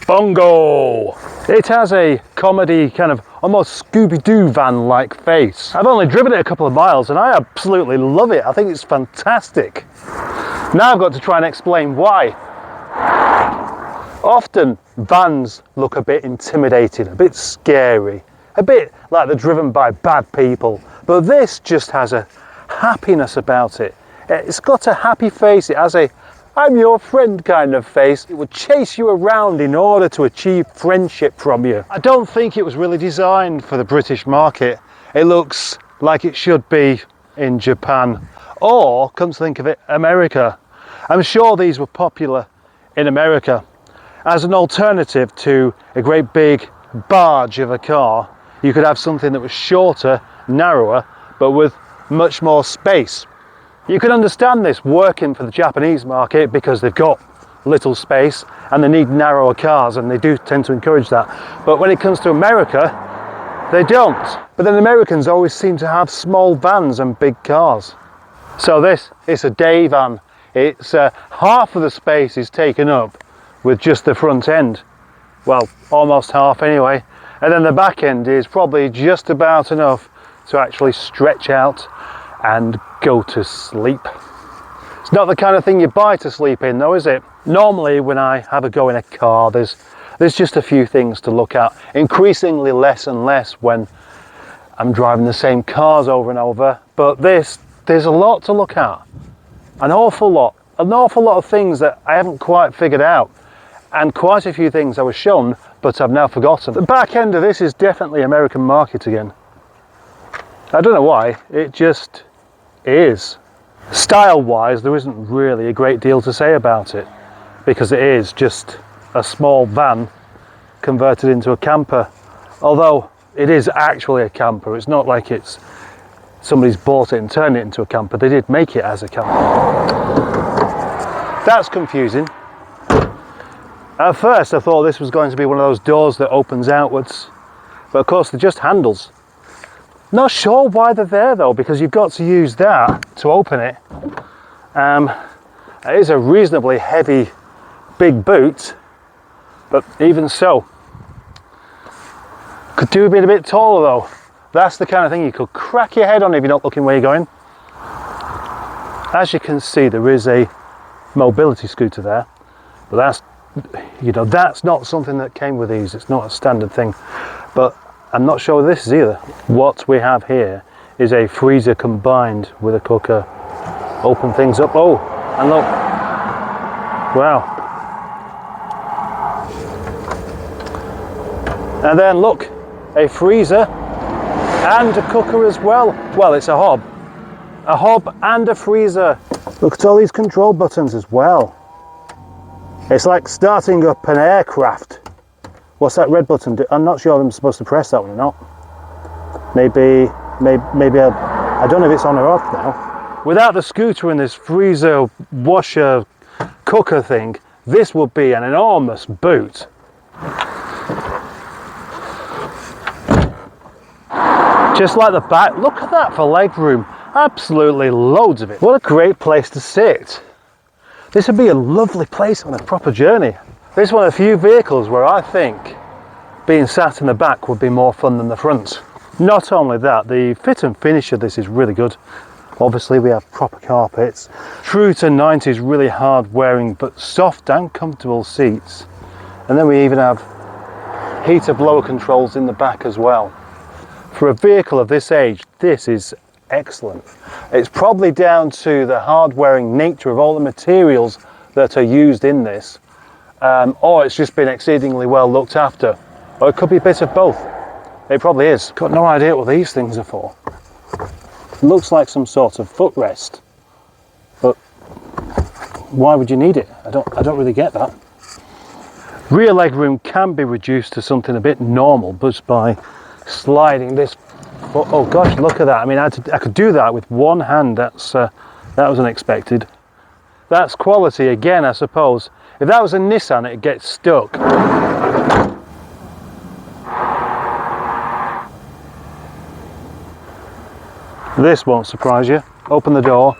Bongo! It has a comedy kind of almost Scooby-Doo van-like face. I've only driven it a couple of miles and I absolutely love it. I think it's fantastic. Now I've got to try and explain why. Often vans look a bit intimidating, a bit scary, a bit like they're driven by bad people. But this just has a happiness about it. It's got a happy face. It has a I'm your friend kind of face. It would chase you around in order to achieve friendship from you. I don't think it was really designed for the British market. It looks like it should be in Japan, or, come to think of it, America. I'm sure these were popular in America. As an alternative to a great big barge of a car, you could have something that was shorter, narrower, but with much more space. You can understand this working for the Japanese market because they've got little space and they need narrower cars, and they do tend to encourage that. But when it comes to America, they don't. But then Americans always seem to have small vans and big cars. So this is a day van. It's half of the space is taken up with just the front end. Well, almost half anyway. And then the back end is probably just about enough to actually stretch out and go to sleep. It's not the kind of thing you buy to sleep in though, is it? Normally when I have a go in a car, there's just a few things to look at. Increasingly less and less when I'm driving the same cars over and over. But there's a lot to look at. An awful lot of things that I haven't quite figured out. And quite a few things I was shown, but I've now forgotten. The back end of this is definitely American market again. I don't know why, it just is. Style-wise, there isn't really a great deal to say about it, because it is just a small van converted into a camper. Although it is actually a camper, it's not like it's somebody's bought it and turned it into a camper. They did make it as a camper. That's confusing. At first I thought this was going to be one of those doors that opens outwards, but of course they're just handles. Not sure why they're there though, because you've got to use that to open it. It is a reasonably heavy big boot, but even so, could do with being a bit taller though. That's the kind of thing you could crack your head on if you're not looking where you're going. As you can see, there is a mobility scooter there, but that's not something that came with these. It's not a standard thing, but I'm not sure this is either. What we have here is a freezer combined with a cooker. Open things up. Oh, and look. Wow. And then look, a freezer and a cooker as well. Well, it's a hob. A hob and a freezer. Look at all these control buttons as well. It's like starting up an aircraft. What's that red button do? I'm not sure if I'm supposed to press that one or not. Maybe I don't know if it's on or off now. Without the scooter and this freezer, washer, cooker thing, this would be an enormous boot. Just like the back, look at that for leg room. Absolutely loads of it. What a great place to sit. This would be a lovely place on a proper journey. This is one of the few vehicles where I think being sat in the back would be more fun than the front. Not only that, the fit and finish of this is really good. Obviously we have proper carpets. True to 90s, really hard wearing but soft and comfortable seats. And then we even have heater blower controls in the back as well. For a vehicle of this age, this is excellent. It's probably down to the hard wearing nature of all the materials that are used in this. Or it's just been exceedingly well looked after, or it could be a bit of both. It probably is. Got no idea what these things are for. Looks like some sort of footrest, but why would you need it? I don't really get that. Rear leg room can be reduced to something a bit normal just by sliding this foot. Oh gosh, look at that. I mean, I could do that with one hand. That was unexpected. That's quality again, I suppose. If that was a Nissan, it'd get stuck. This won't surprise you. Open the door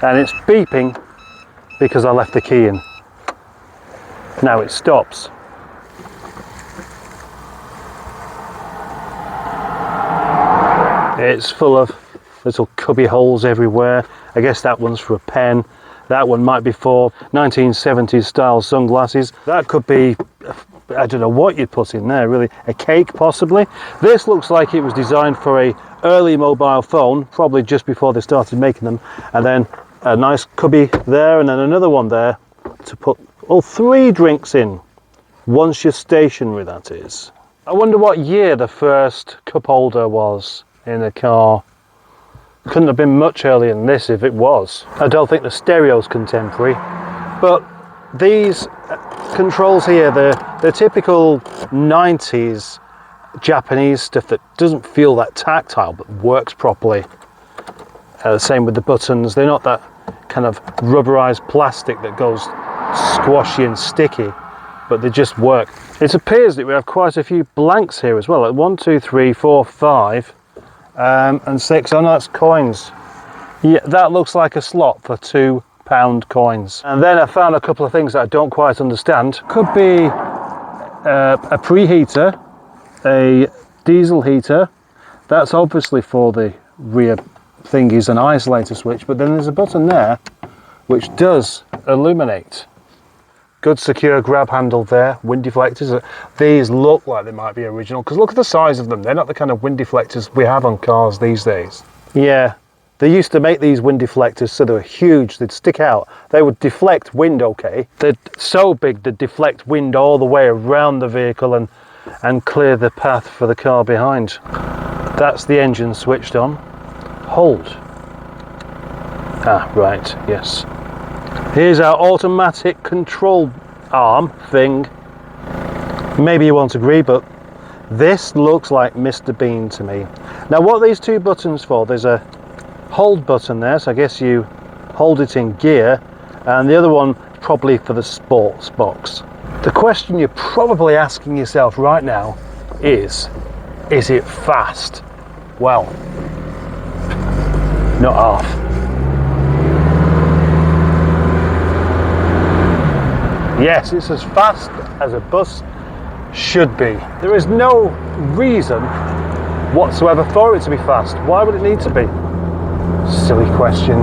and it's beeping because I left the key in. Now it stops. It's full of little cubby holes everywhere. I guess that one's for a pen. That one might be for 1970s style sunglasses. That could be, I don't know what you'd put in there really, a cake possibly. This looks like it was designed for a early mobile phone, probably just before they started making them, and then a nice cubby there and then another one there to put all 3 drinks in, once you're stationary that is. I wonder what year the first cup holder was in a car. Couldn't have been much earlier than this if it was. I don't think the stereo's contemporary, but these controls here, they're typical 90s Japanese stuff that doesn't feel that tactile but works properly. Same with the buttons, they're not that kind of rubberized plastic that goes squashy and sticky, but they just work. It appears that we have quite a few blanks here as well, like 1, 2, 3, 4, 5 and 6. Oh no, that's coins. Yeah, that looks like a slot for £2 coins. And then I found a couple of things that I don't quite understand. Could be a preheater, a diesel heater. That's obviously for the rear thingies, an isolator switch, but then there's a button there which does illuminate. Good secure grab handle there, wind deflectors. These look like they might be original because look at the size of them. They're not the kind of wind deflectors we have on cars these days. Yeah, they used to make these wind deflectors so they were huge, they'd stick out. They would deflect wind okay. They're so big they'd deflect wind all the way around the vehicle and clear the path for the car behind. That's the engine switched on. Hold. Ah, right, yes. Here's our automatic control arm thing. Maybe you won't agree, but this looks like Mr. Bean to me. Now what are these 2 buttons for? There's a hold button there, so I guess you hold it in gear, and the other one probably for the sports box. The question you're probably asking yourself right now is it fast? Well, not half. Yes, it's as fast as a bus should be. There is no reason whatsoever for it to be fast. Why would it need to be? Silly question.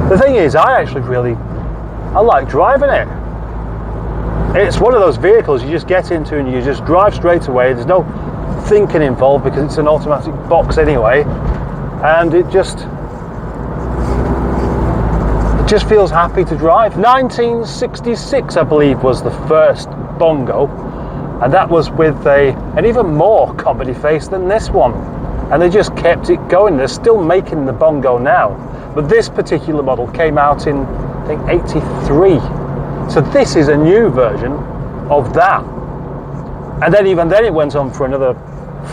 The thing is, I like driving it. It's one of those vehicles you just get into and you just drive straight away. There's no thinking involved because it's an automatic box anyway, and it just feels happy to drive. 1966, I believe, was the first Bongo, and that was with an even more comedy face than this one, and they just kept it going. They're still making the Bongo now, but this particular model came out in, I think, 83. So this is a new version of that, and then even then it went on for another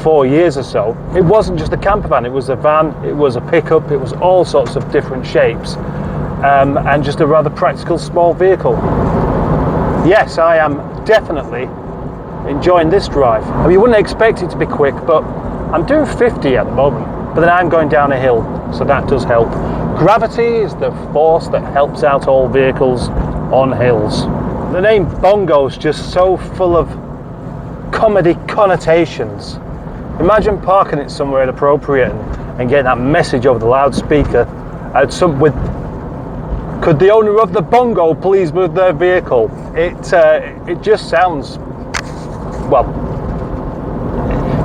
4 years or so. It wasn't just a camper van, it was a van, it was a pickup, it was all sorts of different shapes. And just a rather practical small vehicle. Yes, I am definitely enjoying this drive. I mean, you wouldn't expect it to be quick, but I'm doing 50 at the moment, but then I'm going down a hill, so that does help. Gravity is the force that helps out all vehicles on hills. The name Bongo is just so full of comedy connotations. Imagine parking it somewhere inappropriate and getting that message over the loudspeaker could the owner of the Bongo please move their vehicle? It just sounds, well,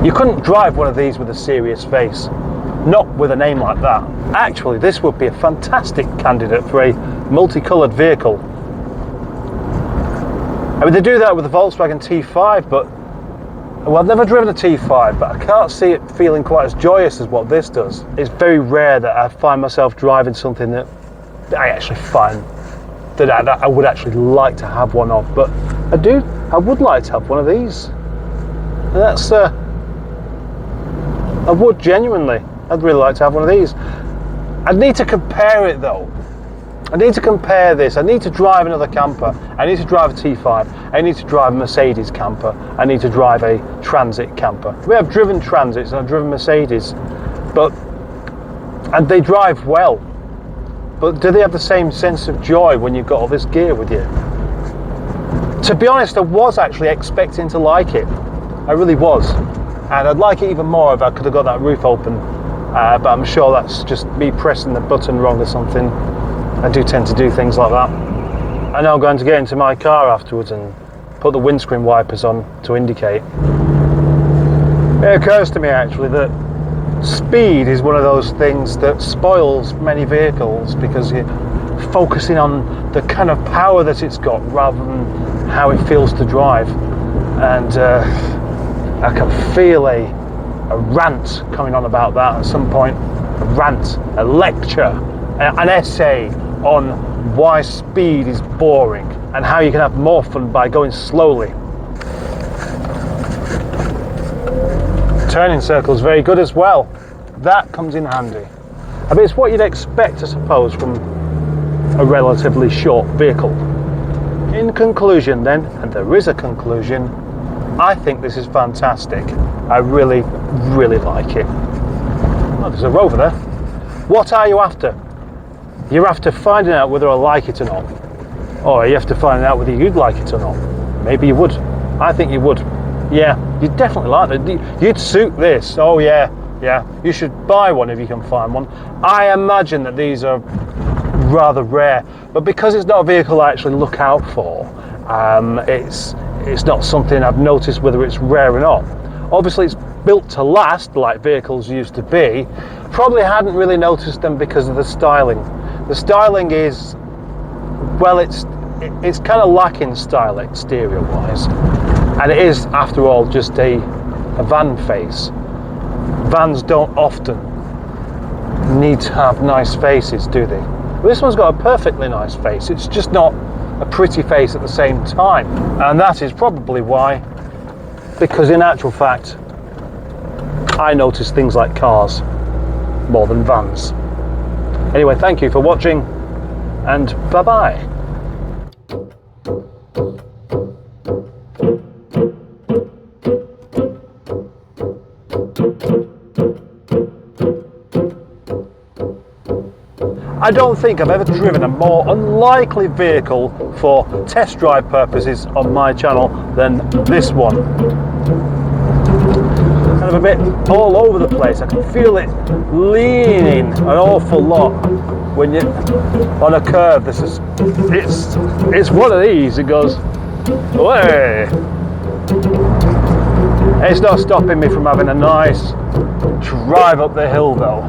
you couldn't drive one of these with a serious face, not with a name like that. Actually, this would be a fantastic candidate for a multicoloured vehicle. I mean, they do that with the Volkswagen T5, but, well, I've never driven a T5, but I can't see it feeling quite as joyous as what this does. It's very rare that I find myself driving something that I actually find that I would actually like to have one of, but I would like to have one of these. And that's, I would genuinely, I'd really like to have one of these. I'd need to compare it though. I need to compare this. I need to drive another camper. I need to drive a T5. I need to drive a Mercedes camper. I need to drive a Transit camper. We have driven Transits and I've driven Mercedes. and they drive well. But do they have the same sense of joy when you've got all this gear with you? To be honest, I was actually expecting to like it. I really was. And I'd like it even more if I could have got that roof open. But I'm sure that's just me pressing the button wrong or something. I do tend to do things like that. I know I'm going to get into my car afterwards and put the windscreen wipers on to indicate. It occurs to me actually that speed is one of those things that spoils many vehicles because you're focusing on the kind of power that it's got rather than how it feels to drive. And I can feel a rant coming on about that at some point. A rant, a lecture, an essay on why speed is boring and how you can have more fun by going slowly. Turning circle is very good as well. That comes in handy. I mean, it's what you'd expect, I suppose, from a relatively short vehicle. In conclusion then, and there is a conclusion, I think this is fantastic. I really, really like it. Oh, there's a rover there. What are you after? You're after finding out whether I like it or not. Or you have to find out whether you'd like it or not. Maybe you would. I think you would. Yeah, you'd definitely like it. You'd suit this. Oh yeah, yeah. You should buy one if you can find one. I imagine that these are rather rare, but because it's not a vehicle I actually look out for, it's not something I've noticed whether it's rare or not. Obviously it's built to last like vehicles used to be. Probably hadn't really noticed them because of the styling. The styling is, well, it's kind of lacking style exterior wise, and it is after all just a van face. Vans don't often need to have nice faces, do they? Well, this one's got a perfectly nice face. It's just not a pretty face at the same time, and that is probably why, because in actual fact I notice things like cars more than vans. Anyway, thank you for watching, and bye bye. I don't think I've ever driven a more unlikely vehicle for test drive purposes on my channel than this one. Kind of a bit all over the place. I can feel it leaning an awful lot when you're on a curve. It's one of these. It goes away. It's not stopping me from having a nice drive up the hill though.